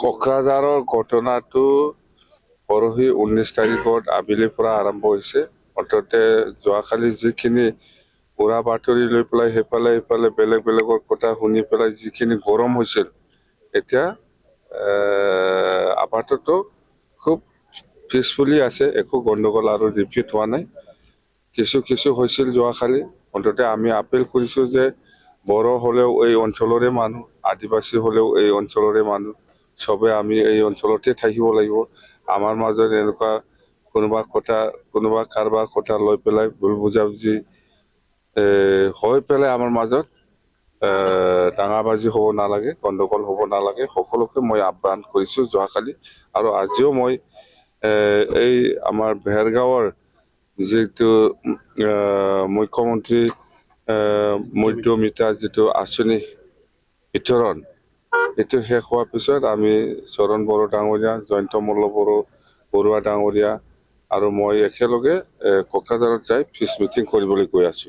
কোকৰাঝাৰৰ ঘটনাটো পৰহি 19 তাৰিখত আবেলিৰ পৰা আৰম্ভ হৈছে। অৰ্থাৎ যোৱাকালি যিখিনি উৰা বাতৰি লৈ পেলাই সেইফালে বেলেগ বেলেগৰ কথা শুনি পেলাই যিখিনি গৰম হৈছিল, এতিয়া আপাতত খুব পিছফুলি আছে, একো গণ্ডগোল আৰু ৰিপিট হোৱা নাই। কিছু হৈছিল যোৱাকালি। অন্ততঃ আমি আপিল কৰিছোঁ যে বড়ো হ'লেও এই অঞ্চলৰে মানুহ, আদিবাসী হ'লেও এই অঞ্চলৰে মানুহ, চবে আমি এই অঞ্চলতে থাকিব লাগিব। আমাৰ মাজত এনেকুৱা কোনোবা কাৰোবাৰ কথা লৈ পেলাই ভুল বুজাবুজি হৈ পেলাই আমাৰ মাজত দাঙাবাজি হ'ব নালাগে, গণ্ডগোল হ'ব নালাগে, সকলোকে মই আহ্বান কৰিছোঁ যোৱাকালি। আৰু আজিও মই এই আমাৰ ভেৰগাঁৱৰ যিটো মুখ্যমন্ত্ৰী মধ্যমিতা যিটো আঁচনি বিতৰণ, এইটো শেষ হোৱাৰ পিছত আমি চৰণ বড়ো ডাঙৰীয়া, জয়ন্ত মল্ল বৰুৱা ডাঙৰীয়া আৰু মই একেলগে কোকৰাঝাৰত যাই পিছ মিটিং কৰিবলৈ গৈ আছোঁ।